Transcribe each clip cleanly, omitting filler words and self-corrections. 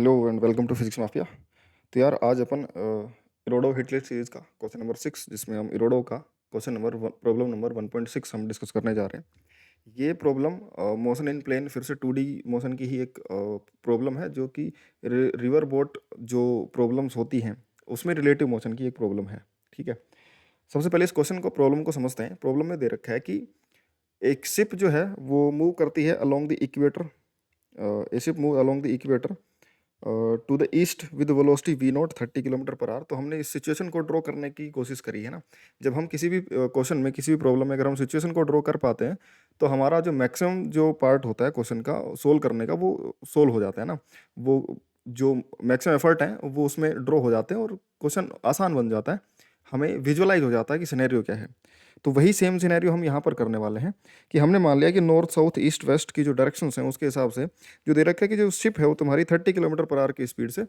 Hello and welcome to physics mafia. तो यार आज अपन इरोडो हिटलिस्ट सीरीज का क्वेश्चन नंबर 6, जिसमें हम इरोडो का क्वेश्चन नंबर प्रॉब्लम नंबर 1.6 हम डिस्कस करने जा रहे हैं। ये प्रॉब्लम मोशन इन प्लेन फिर से 2D मोशन की ही एक प्रॉब्लम है, जो कि रिवर बोट जो प्रॉब्लम्स होती हैं उसमें रिलेटिव मोशन की एक प्रॉब्लम है। ठीक है, सबसे पहले इस क्वेश्चन को प्रॉब्लम को समझते हैं। प्रॉब्लम में दे रखा है कि एक शिप जो है वो मूव करती है along the equator. A ship move along the equator to the east with velocity V naught 30 kilometre per hour. तो हमने इस सिचुएशन को ड्रॉ करने की कोशिश करी है ना। जब हम किसी भी क्वेश्चन में, किसी भी प्रॉब्लम में अगर हम सिचुएशन को ड्रॉ कर पाते हैं तो हमारा जो मैक्सिमम जो पार्ट होता है क्वेश्चन का सोल्व करने का, वो सोल्व हो जाता है ना। वो जो मैक्सिमम एफर्ट है वो उसमें ड्रॉ हो जाते हैं और क्वेश्चन आसान बन जाता है। हमें विजुअलाइज हो जाता है कि सिनेरियो क्या है। तो वही सेम सिनेरियो हम यहाँ पर करने वाले हैं कि हमने मान लिया कि नॉर्थ साउथ ईस्ट वेस्ट की जो डायरेक्शंस हैं उसके हिसाब से जो दे रखा है कि जो शिप है वो तुम्हारी 30 किलोमीटर पर आवर की स्पीड से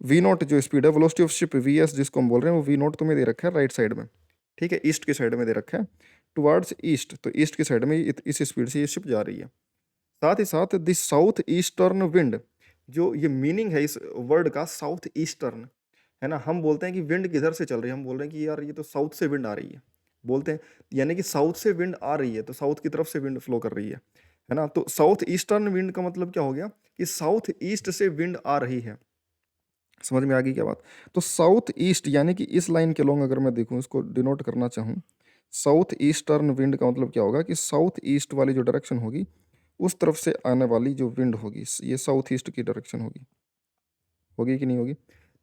वी नॉट जो स्पीड है, velocity of ship V S जिसको हम बोल रहे हैं, वो वी नॉट तुम्हें दे रखा है राइट साइड में। ठीक है, ईस्ट की साइड में दे रखा है, टुवर्ड्स ईस्ट। तो ईस्ट की साइड में इस स्पीड से ये शिप जा रही है। साथ ही साथ दिस साउथ ईस्टर्न विंड, जो ये मीनिंग है इस वर्ड का साउथ ईस्टर्न, है ना। हम बोलते हैं कि विंड किधर से चल रही है, हम बोल रहे हैं कि यार ये तो साउथ से विंड आ रही है, बोलते हैं। यानी कि साउथ से विंड आ रही है तो साउथ की तरफ से विंड फ्लो कर रही है ना। तो साउथ ईस्टर्न विंड का मतलब क्या हो गया कि साउथ ईस्ट से विंड आ रही है। समझ में आ गई क्या बात। तो साउथ ईस्ट यानी कि इस लाइन के लॉन्ग अगर मैं देखूं, इसको डिनोट करना चाहूँ, साउथ ईस्टर्न विंड का मतलब क्या होगा कि साउथ ईस्ट वाली जो डायरेक्शन होगी उस तरफ से आने वाली जो विंड होगी ये साउथ ईस्ट की डायरेक्शन होगी। होगी कि नहीं होगी।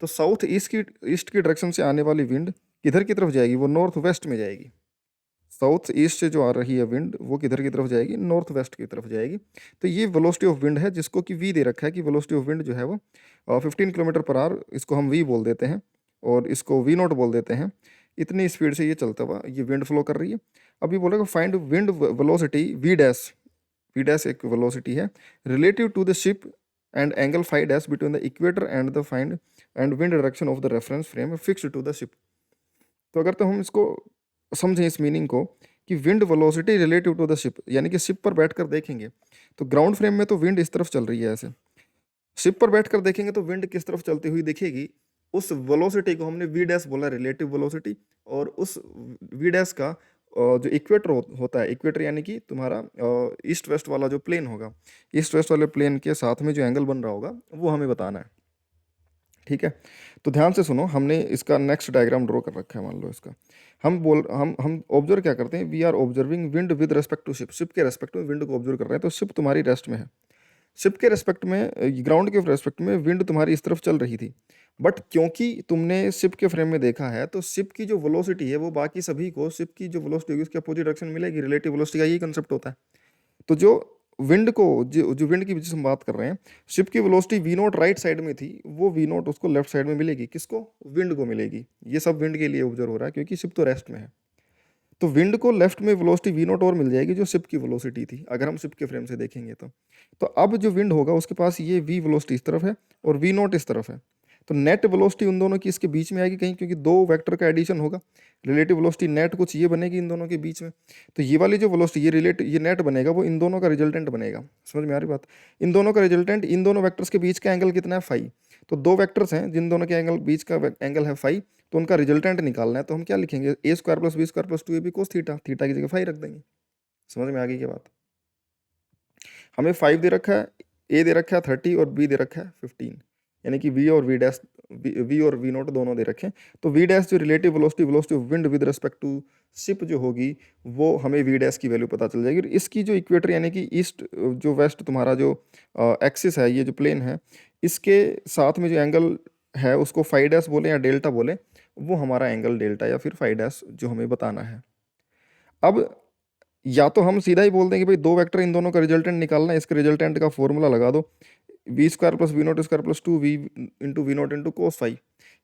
तो साउथ ईस्ट की डायरेक्शन से आने वाली विंड किधर की तरफ जाएगी, वो नॉर्थ वेस्ट में जाएगी। साउथ ईस्ट से जो आ रही है विंड वो किधर की तरफ जाएगी, नॉर्थ वेस्ट की तरफ जाएगी। तो ये वेलोसिटी ऑफ विंड है, जिसको कि वी दे रखा है कि वेलोसिटी ऑफ विंड जो है वो 15 किलोमीटर पर आवर, इसको हम वी बोल देते हैं और इसको वी नॉट बोल देते हैं। इतनी स्पीड से ये चलता हुआ ये विंड फ्लो कर रही है। अभी बोलेगा find wind velocity V dash. V dash एक वेलोसिटी है relative to the ship and angle five dash between the equator and the find and wind direction of the reference frame fix to the ship. तो अगर तो हम इसको समझें इस meaning को कि wind velocity relative to the ship, यानी कि शिप पर बैठकर देखेंगे तो ग्राउंड फ्रेम में तो विंड इस तरफ चल रही है ऐसे, शिप पर बैठकर देखेंगे तो विंड किस तरफ चलती हुई दिखेगी। उस वेलोसिटी को हमने वी डैश बोला, रिलेटिव वेलोसिटी। और उस वी डैश का जो इक्वेटर होता है, इक्वेटर यानी कि तुम्हारा ईस्ट वेस्ट वाला जो प्लेन होगा, ईस्ट वेस्ट वाले प्लेन के साथ में जो एंगल बन रहा होगा वो हमें बताना है। ठीक है, तो ध्यान से सुनो, हमने इसका नेक्स्ट डायग्राम ड्रॉ कर रखा है। मान लो इसका हम ऑब्जर्व क्या करते हैं, we are observing wind with respect to ship. Ship के रेस्पेक्ट में विंड को ऑब्जर्व कर रहे हैं। तो शिप तुम्हारी रेस्ट में है, शिप के रेस्पेक्ट में, ग्राउंड के रेस्पेक्ट में विंड तुम्हारी इस तरफ चल रही थी। बट क्योंकि तुमने शिप के फ्रेम में देखा है तो शिप की जो वेलोसिटी है वो बाकी सभी को शिप की जो वेलोसिटी होगी उसकी अपोजिट डायरेक्शन मिलेगी। रिलेटिव वेलोसिटी का यही कंसेप्ट होता है। तो जो विंड को जो विंड की वजह से हम बात कर रहे हैं, शिप की velocity V naught right side में थी, वो वी नॉट उसको लेफ्ट साइड में मिलेगी। किसको, विंड को मिलेगी। ये सब विंड के लिए ऑब्जर्व हो रहा है क्योंकि शिप तो रेस्ट में है। तो विंड को लेफ्ट में वेलोसिटी वी नॉट और मिल जाएगी जो शिप की वेलोसिटी थी, अगर हम शिप के फ्रेम से देखेंगे तो अब जो विंड होगा उसके पास ये वी वेलोसिटी इस तरफ है और वी नॉट इस तरफ है। तो नेट वेलोसिटी उन दोनों की इसके बीच में आएगी कहीं, क्योंकि दो वेक्टर का एडिशन होगा। रिलेटिव वेलोसिटी नेट कुछ ये बनेगी इन दोनों के बीच में। तो ये वाली जो वेलोसिटी ये नेट बनेगा वो इन दोनों का रिजल्टेंट बनेगा। समझ में आ रही बात। इन दोनों का रिजल्टेंट, इन दोनों वेक्टर्स के बीच का एंगल कितना है, फाई। तो दो वेक्टर्स हैं जिन दोनों के एंगल बीच का एंगल है फाई, तो उनका रिजल्टेंट निकालना है। तो हम क्या लिखेंगे, A square plus B square plus 2ab cos theta, theta की जगह फाई रख देंगे। समझ में आ गई क्या बात। हमें 5 दे रखा है, ए दे रखा है 30 और बी दे रखा है 15, यानी कि वी और वी डैश, वी और वी नोट दोनों दे रखे हैं। तो वी डैश जो relative velocity of wind with respect to ship जो होगी वो हमें वी डैश की वैल्यू पता चल जाएगी। और इसकी जो इक्वेटर यानी कि ईस्ट जो वेस्ट तुम्हारा जो एक्सिस है, ये जो प्लेन है, इसके साथ में जो एंगल है उसको फाई डैश बोले या डेल्टा बोले, वो हमारा एंगल डेल्टा या फिर फाई डैश जो हमें बताना है। अब या तो हम सीधा ही बोल दें कि भाई दो वेक्टर इन दोनों का रिजल्टेंट निकालना है, इसके रिजल्टेंट का फॉर्मूला लगा दो, V square plus V naught square plus 2 V into V naught into cos phi.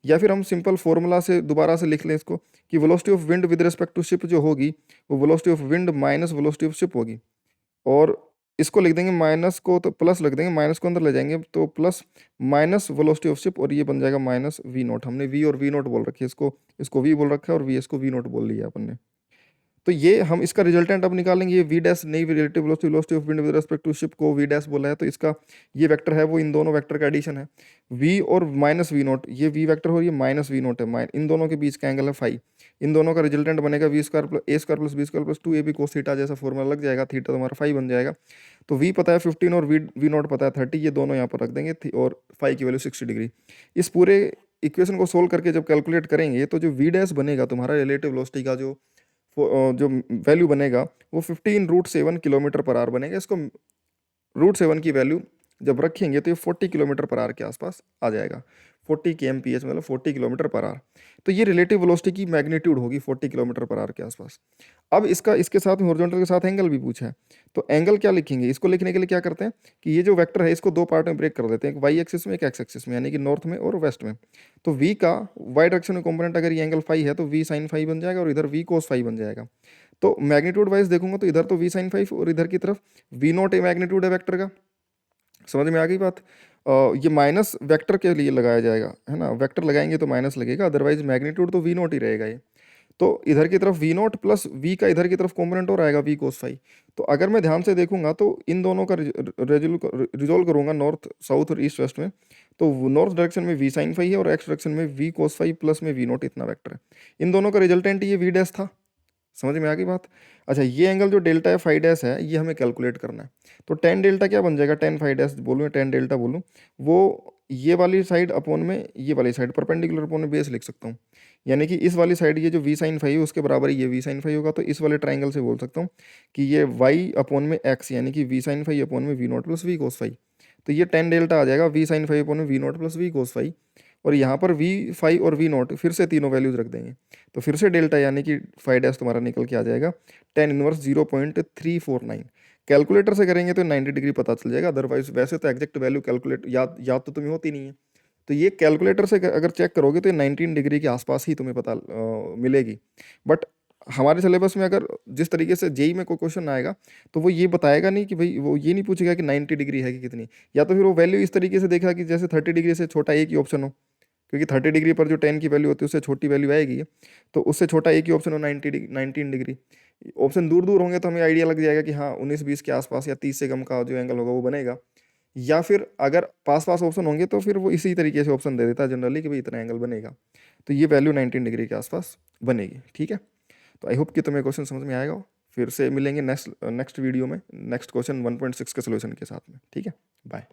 या फिर हम सिंपल फॉर्मूला से दोबारा से लिख लें इसको कि velocity of wind with respect to ship जो होगी वो velocity of wind minus velocity of ship होगी। और इसको लिख देंगे, माइनस को तो प्लस लिख देंगे, माइनस को अंदर ले जाएंगे तो plus minus velocity of ship, और ये बन जाएगा माइनस वी नोट। हमने वी और वी नोट बोल रखी है, इसको वी बोल रखा है और वी एस को वी नोट बोल लिया अपन ने। तो ये हम इसका रिजल्टेंट अब निकालेंगे। ये वी डैश नई relative velocity of wind with respect to ship को वी डैश बोला है, तो इसका ये वेक्टर है वो इन दोनों वेक्टर का एडिशन है, वी और माइनस वी नोट, ये वी वेक्टर हो, ये माइनस वी नोट है, इन दोनों के बीच का एंगल है फाई। इन दोनों का रिजल्टेंट बनेगा V square A square plus B square plus 2ab cos theta, जैसा फॉर्मूला लग जाएगा, थीटा तुम्हारा फाई बन जाएगा। तो वी पता है 15 और वी नोट पता है 30, ये दोनों यहाँ पर रख देंगे और फाई की वैल्यू 60 डिग्री। इस पूरे इक्वेशन को सोल्व करके जब कैलकुलेट करेंगे तो जो वी डैश बनेगा तुम्हारा रिलेटिव वेलोसिटी का जो वैल्यू बनेगा वो 15√7 किलोमीटर पर आवर बनेगा। इसको √7 की वैल्यू जब रखेंगे तो ये 40 किलोमीटर पर आवर के आसपास आ जाएगा। 40 kmph मतलब 40 किलोमीटर पर आवर। तो ये रिलेटिव वेलोसिटी की मैग्नीट्यूड होगी 40 किलोमीटर पर आवर के आसपास। अब इसके साथ में हॉरिजॉन्टल के साथ एंगल भी पूछा है, तो एंगल क्या लिखेंगे? इसको लिखने के लिए क्या करते हैं कि ये जो वेक्टर है इसको दो पार्ट में ब्रेक कर देते हैं, एक वाई एक्सिस में एक एक्स एक्सिस में, यानी कि नॉर्थ में और वेस्ट में। तो वी का वाई डायरेक्शन में कॉम्पोनेंट अगर ये एंगल फाई है तो वी साइन फाई बन जाएगा और इधर वी कोस फाई बन जाएगा। तो मैग्नीट्यूड वाइज देखूंगा तो इधर तो वी साइन फाई और इधर की तरफ वी नॉट ए मैग्नीट्यूड है वेक्टर का। समझ में आ गई बात? ये माइनस वेक्टर के लिए लगाया जाएगा, है ना, वेक्टर लगाएंगे तो माइनस लगेगा, अदरवाइज मैग्नीट्यूड तो वी नॉट ही रहेगा ये। तो इधर की तरफ वी नॉट प्लस वी का इधर की तरफ कॉम्पोनेंट और आएगा वी कोस फाई। तो अगर मैं ध्यान से देखूंगा तो इन दोनों का रिजोल्व करूंगा नॉर्थ साउथ और ईस्ट वेस्ट में, तो नॉर्थ डायरेक्शन में वी साइन फाई है और एक्स डायरेक्शन में वी कोस फाई प्लस में वी नॉट, इतना वेक्टर है। इन दोनों का रिजल्टेंट ये वी डैश था। समझ में आ गई बात? अच्छा, ये एंगल जो डेल्टा है फाई डैश है ये हमें कैलकुलेट करना है। तो टेन डेल्टा क्या बन जाएगा, टेन फाई डैश बोलूँ या टेन डेल्टा बोलूँ, वो ये वाली साइड अपॉन में ये वाली साइड परपेंडिकुलर अपॉन में बेस लिख सकता हूँ। यानी कि इस वाली साइड ये जो वी साइन फाई है उसके बराबर ही ये वी साइन फाई होगा। तो इस वाले ट्राइंगल से बोल सकता हूँ कि ये वाई अपॉन में एक्स, यानी कि वी साइन फाई अपॉन में V nought plus V cos phi. तो ये टेन डेल्टा आ जाएगा वी साइन फाई अपॉन में V nought plus V cos phi. और यहाँ पर वी फाई और वी नॉट फिर से तीनों वैल्यूज रख देंगे, तो फिर से डेल्टा यानी कि फाई डैश तुम्हारा निकल के आ जाएगा 10 इनवर्स 0.349। कैलकुलेटर से करेंगे तो 90 डिग्री पता चल जाएगा, अदरवाइज वैसे तो एग्जैक्ट वैल्यू कैलकुलेट याद तो तुम्हें होती नहीं है। तो ये कैलकुलेटर से अगर चेक करोगे तो 19 डिग्री के आसपास ही तुम्हें पता मिलेगी। बट हमारे सिलेबस में अगर जिस तरीके से जेई में कोई क्वेश्चन आएगा तो वो ये बताएगा नहीं कि भाई, वो ये नहीं पूछेगा कि 90 डिग्री है कि कितनी, या तो फिर वो वैल्यू इस तरीके से देखेगा कि जैसे 30 डिग्री से छोटा एक ही ऑप्शन हो, क्योंकि 30 डिग्री पर जो 10 की वैल्यू होती है उससे छोटी वैल्यू आएगी, तो उससे छोटा एक ही ऑप्शन हो 19 डिग्री। ऑप्शन दूर दूर होंगे तो हमें आइडिया लग जाएगा कि हाँ 19-20 के आसपास या 30 से कम का जो एंगल होगा वो बनेगा। या फिर अगर पास पास ऑप्शन होंगे तो फिर वो इसी तरीके से ऑप्शन दे देता है जनरली कि भाई इतना एंगल बनेगा, तो ये वैल्यू 19 डिग्री के आसपास बनेगी। ठीक है, तो आई होप कि तुम्हें क्वेश्चन समझ में आएगा। फिर से मिलेंगे नेक्स्ट वीडियो में नेक्स्ट क्वेश्चन 1.6 के सोल्यूशन के साथ में। ठीक है, बाय।